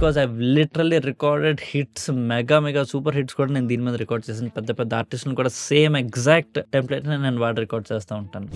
Because I literally recorded hits, mega super hits కూడా నేను దీని మీద రికార్డ్ చేశాను. పెద్ద ఆర్టిస్టులను కూడా సేమ్ ఎగ్జాక్ట్ టెంప్లెట్ నేను వాడు రికార్డ్ చేస్తూ ఉంటాను.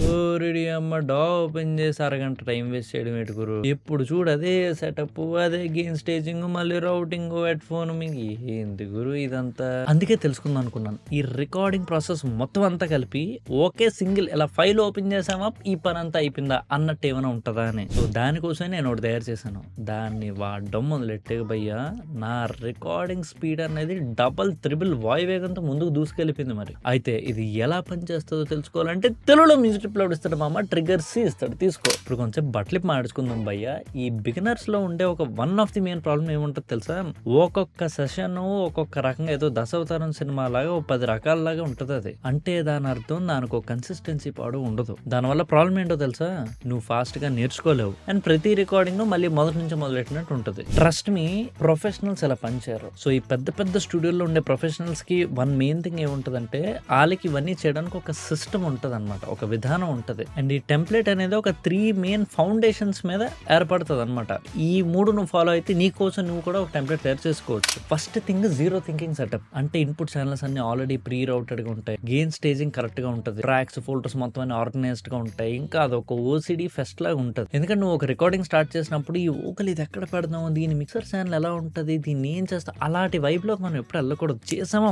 అమ్మ డా ఓపెన్ చేసి అరగంట టైం వేస్ట్ చేయడం ఎటుకురు, ఎప్పుడు చూడు అదే సెటప్, అదే గేమ్ స్టేజింగ్, మళ్ళీ రౌటింగ్, హెడ్ ఫోన్, మీకు ఏంది గురు ఇదంతా. అందుకే తెలుసుకుందాం అనుకున్నాను, ఈ రికార్డింగ్ ప్రాసెస్ మొత్తం అంతా కలిపి ఒకే సింగిల్ ఇలా ఫైల్ ఓపెన్ చేసామా ఈ పని అంతా అయిపోయిందా అన్నట్టు ఏమైనా ఉంటుందా అని. సో దానికోసమే నేను ఒకటి తయారు చేశాను. దాన్ని వాడడం మొదలెట్టే భయ్యా నా రికార్డింగ్ స్పీడ్ అనేది డబల్ త్రిబుల్ వాయువేగంతో ముందుకు దూసుకెళ్ళిపోయింది. మరి అయితే ఇది ఎలా పనిచేస్తుందో తెలుసుకోవాలంటే తెలుగులో మ్యూజిక్ టిప్లో ఇస్తాడు మామ, ట్రిగర్స్ ఇస్తాడు, తీసుకో. ఇప్పుడు కొంచెం బట్టలు మాడుచుకుందాం భయ్యా. ఈ బిగినర్స్ లో ఉండే ఒక one of the main problem ఏముంటుంది తెలుసా, ఒక్కొక్క సెషన్ ఒక్కొక్క రకంగా, ఏదో దశావతారం సినిమా లాగా 10 రకాల లాగా ఉంటది. అది అంటే దాని అర్థం దానికి ఒక కన్సిస్టెన్సీ పాడు ఉండదు. దానివల్ల ప్రాబ్లం ఏంటో తెలుసా, నువ్వు ఫాస్ట్ గా నేర్చుకోలేవు అండ్ ప్రతి రికార్డింగ్ మళ్ళీ మొదటి నుంచి మొదలెట్టినట్టు ఉంటుంది. ట్రస్ట్ మీ, ప్రొఫెషనల్స్ ఎలా పనిచేయరు. సో ఈ పెద్ద స్టూడియోలో ఉండే ప్రొఫెషనల్స్ కి వన్ మెయిన్ థింగ్ ఏముంటదంటే, వాళ్ళకి ఇవన్నీ చేయడానికి ఒక సిస్టమ్ ఉంటది అనమాట, ఒక విధానం ఉంటది. అండ్ ఈ టెంప్లెట్ అనేది ఒక 3 మెయిన్ ఫౌండేషన్స్ మీద ఏర్పడుతుంది అనమాట. ఈ 3 నువ్వు ఫాలో అయితే నీ కోసం నువ్వు కూడా ఒక టెంప్లెట్ తయారు చేసుకోవచ్చు. First thing zero thinking setup. అంటే ఇన్పుట్ ఛానల్స్ అన్ని ఆల్రెడీ ప్రీ రౌటెడ్ గా ఉంటాయి, గెయిన్ స్టేజింగ్ కరెక్ట్ గా ఉంటుంది, ట్రాక్స్ ఫోల్డర్స్ మొత్తం అన్ని ఆర్గనైజ్డ్ గా ఉంటాయి. ఇంకా అదొక ఓసిడి ఫెస్ట్ లాగా ఉంటుంది. ఎందుకంటే నువ్వు ఒక రికార్డింగ్ స్టార్ట్ చేసినప్పుడు ఈ ఓకలు ఇది ఎక్కడ పెడదాము, దీని మిక్సర్ ఛానల్ ఎలా ఉంటుంది, దీన్ని ఏం చేస్తా, అలాంటి వైబ్ లో మనం ఎప్పుడు వెళ్ళకూడదు. చేసాము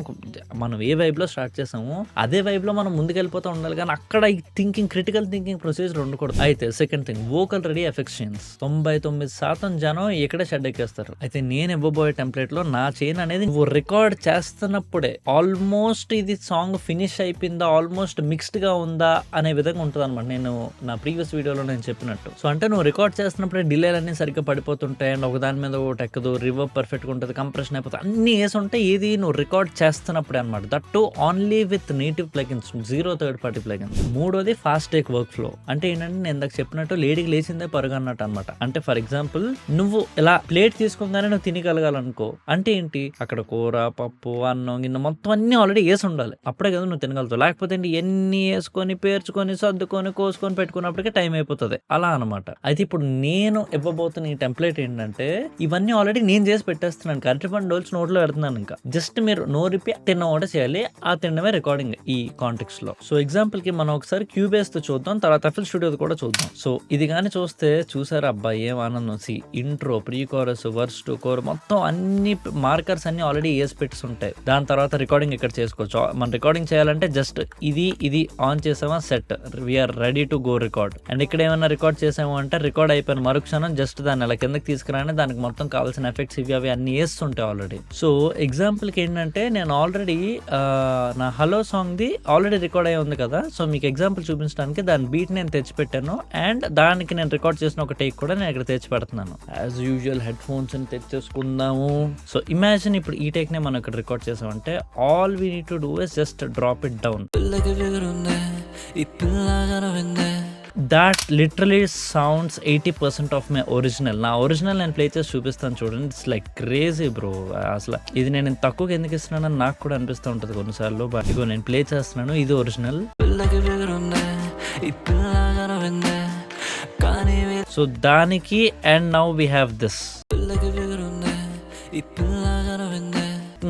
మనం ఏ వైబ్ లో స్టార్ట్ చేసామో అదే వైబ్ లో మనం ముందుకెళ్ళిపోతూ ఉండాలి, కానీ అక్కడ ఈ థింకింగ్, క్రిటికల్ థింకింగ్ ప్రొసీజర్ ఉండకూడదు. అయితే second thing, vocal ready affections. 99% జనం ఇక్కడే షెడ్ ఎక్కేస్తారు. అయితే నేను ఇవ్వబోయే టెంప్లెట్ లో నా చైన్ అనేది నువ్వు రికార్డ్ చేస్తున్నప్పుడే ఆల్మోస్ట్ ఇది సాంగ్ ఫినిష్ అయిపోయిందా, ఆల్మోస్ట్ మిక్స్డ్ గా ఉందా అనే విధంగా ఉంటుంది అనమాట. నేను నా ప్రీవియస్ వీడియోలో నేను చెప్పినట్టు. సో అంటే నువ్వు రికార్డ్ చేస్తున్నప్పుడే డిలేలు అన్ని సరిగ్గా పడిపోతుంటాయి అండ్ ఒకదాని మీద ఒకటి ఎక్కదు, రివర్బ్ పర్ఫెక్ట్ గా ఉంటుంది, కంప్రెషన్ అయిపోతుంది, అన్ని వేసి ఉంటాయి. ఇది నువ్వు రికార్డ్ చేస్తున్నప్పుడే అనమాట. That to only with native plugins, zero third party plugins. మూడోది ఫాస్ట్ టేక్ వర్క్ ఫ్లో. అంటే ఏంటంటే నేను ఇందాక చెప్పినట్టు లేడీకి లేచిందే పరుగు అన్నట్టు అనమాట. అంటే ఫర్ ఎగ్జాంపుల్ నువ్వు ఇలా ప్లేట్ తీసుకోగానే నువ్వు తినగలగాలనుకో, అంటే ఏంటి, అక్కడ కూర, పప్పు, అన్నం, గిన్నె మొత్తం అన్ని ఆల్రెడీ వేసి ఉండాలి, అప్పుడే కదా నువ్వు తినగలుగుతావు. లేకపోతే ఎన్ని వేసుకొని పేర్చుకొని సర్దుకొని కోసుకొని పెట్టుకున్నప్పటికీ టైం అయిపోతుంది, అలా అనమాట. అయితే ఇప్పుడు నేను ఇవ్వబోతున్న ఈ టెంప్లెట్ ఏంటంటే ఇవన్నీ ఆల్రెడీ నేను చేసి పెట్టేస్తున్నాను, కరెంట్ ఫండ్ డోల్స్ నోట్లో పెడుతున్నాను. ఇంకా జస్ట్ మీరు నోరిపి తిన్న ఒకటే చేయాలి, ఆ తినడమే రికార్డింగ్ ఈ కాంటెక్స్ట్ లో. సో ఎగ్జాంపుల్ కి మనం ఒకసారి క్యూబేస్ తో చూద్దాం, తర్వాత FL Studio కూడా చూద్దాం. సో ఇది కానీ చూస్తే చూసారా అబ్బాయి ఏం ఆనందం. సి intro, pre chorus, verse two కోర్ మొత్తం అన్ని మార్కర్స్ అన్ని ఆల్రెడీ వేసి పెట్టి ఉంటాయి. దాని తర్వాత రికార్డింగ్ ఇక్కడ చేసుకోవచ్చు. మనం రికార్డింగ్ చేయాలంటే జస్ట్ ఇది ఆన్ చేసామా, set, we're ready to go record. And ఇక్కడ ఏమైనా రికార్డ్ చేసాము అంటే రికార్డ్ అయిపోయిన మరుక్షణం జస్ట్ దాన్ని అలా కిందకి తీసుకురాని దానికి మొత్తం కావాల్సిన ఎఫెక్ట్స్ ఇవి అవి అన్ని వేస్తుంటాయి ఆల్రెడీ. సో ఎగ్జాంపుల్ కి ఏంటంటే నేను ఆల్రెడీ నా hello song the already record అయ్యి ఉంది కదా. సో మీకు ఎగ్జాంపుల్ చూపించడానికి దాని బీట్ నేను తెచ్చిపెట్టాను అండ్ దానికి నేను రికార్డ్ చేసిన ఒక టేక్ కూడా నేను ఇక్కడ తెచ్చి పెడుతున్నాను. యాజ్ యూజువల్ హెడ్ ఫోన్స్ ని తెచ్చేసుకుందాము. సో ఇమాజిన్ ఇప్పుడు ఈ టేక్ నే మనం ఇక్కడ రికార్డ్ చేసామంటే all we need to do is just drop it down. That literally sounds 80% of my original. నా ఒరిజినల్ నేను ప్లే చేసి చూపిస్తాను చూడండి. It's like crazy bro. అసలు ఇది నేను తక్కువగా ఎందుకు ఇస్తున్నానని నాకు కూడా అనిపిస్తూ ఉంటుంది కొన్నిసార్లు. బట్ ఇగో నేను ప్లే చేస్తున్నాను, ఇది ఒరిజినల్. సో దానికి and now we have this.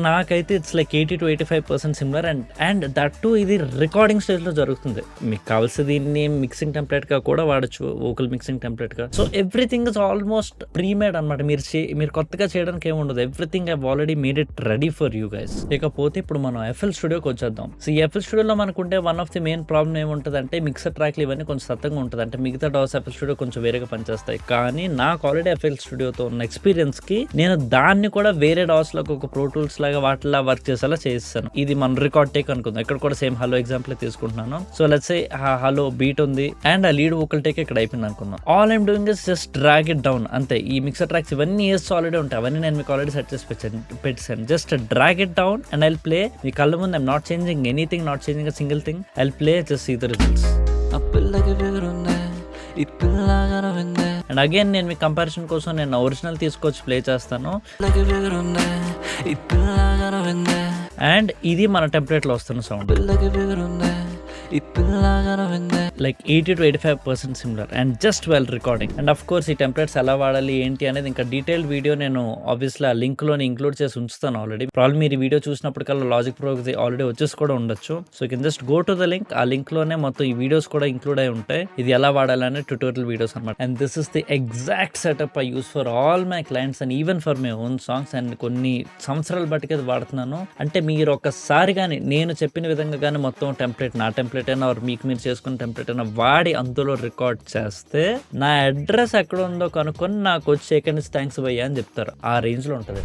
నాకైతే it's like 80 to 85% similar and that to ఇది రికార్డింగ్ స్టేజ్ లో జరుగుతుంది. మీకు కావాల్సిన దీన్ని మిక్సింగ్ టెంప్లెట్ గా కూడా వాడచ్చు, వోకల్ మిక్సింగ్ టెంప్లెట్ గా. So everything is almost premade అనమాట. మీరు కొత్తగా చేయడానికి ఏముండదు, everything I already made it ready for you guys. ఇకపోతే ఇప్పుడు మనం FL Studioకి వచ్చేద్దాం. సో ఈ FL Studioలో మనకుంటే one of the main problem ఏముంటుంది అంటే మిక్సర్ ట్రాక్లు ఇవన్నీ కొంచెం సత్తంగా ఉంటుంది. అంటే మిగతా డాస్ FL Studio కొంచెం వేరేగా పనిచేస్తాయి, కానీ నాకు ఆల్రెడీ FL Studioతో ఉన్న ఎక్స్పీరియన్స్ కి నేను దాన్ని కూడా వేరే డాస్ లకు ఒక ప్రో టూల్స్ లాగా వాటిలా వర్క్ చేసేలా చేస్తాను. ఇది మన రికార్డ్ టేక్ అనుకుందాం. ఇక్కడ కూడా సేమ్ హలో ఎగ్జాంపుల్ తీసుకుంటున్నాను. So let's say hello beat ఉంది అండ్ ఆ లీడ్ వోకల్ టేక్ ఇక్కడ అయిపోయింది అనుకుందాం. All I'm doing is just drag it down, అంతే. ఈ మిక్సర్ ట్రాక్స్ ఇవన్నీ వేస్తూ ఆల్రెడీ ఉంటాయి, అవన్నీ నేను మీకు ఆల్రెడీ సెట్ చేసి పెట్టాను. Just drag it down and I'll play. మీ కళ్ళ ముందు I'm not changing anything, not changing a single thing. I'll play, just see the results. And again నేను మీ కంపారిజన్ కోసం నేను ఒరిజినల్ తీసుకొచ్చి ప్లే చేస్తాను. అండ్ ఇది మన టెంప్లెట్ లో వస్తున్న sound. Like 80 to 85% similar and just well recording. And of course ఈ టెంప్లెట్స్ ఎలా వాడాలి ఏంటి అనేది ఇంకా డీటెయిల్డ్ వీడియో నేను ఆబ్వియస్లీ ఆ లింక్ లోని ఇంక్లూడ్ చేసి ఉంచుతాను ఆల్రెడీ. ప్రాబ్లమ్ మీరు ఈ వీడియో చూసినప్పటికల్లా లాజిక్ ప్రో ఆల్రెడీ వచ్చేసి కూడా ఉండొచ్చు. So you can just go to the link. ఆ లింక్ లోనే మొత్తం ఈ వీడియోస్ కూడా ఇంక్లూడ్ అయి ఉంటాయి. ఇది ఎలా వాడాలనే ట్యూటోరియల్ వీడియోస్ అనమాట. And this is the exact setup I use for all my clients and even for my own songs. And కొన్ని సంవత్సరాల బట్టికి అది వాడుతున్నాను. అంటే మీరు ఒక్కసారి కానీ నేను చెప్పిన విధంగా కానీ మొత్తం టెంప్లెట్, నా టెంప్లెట్ అయినా మీకు మీరు చేసుకున్న టెంప్లెట్ అయినా వాడి అందులో రికార్డ్ చేస్తే నా అడ్రస్ ఎక్కడ ఉందో కనుక్కొని నాకు వచ్చి సెకండ్స్ థ్యాంక్స్ భయ్యా అని చెప్తారు. ఆ రేంజ్ లో ఉంటుంది.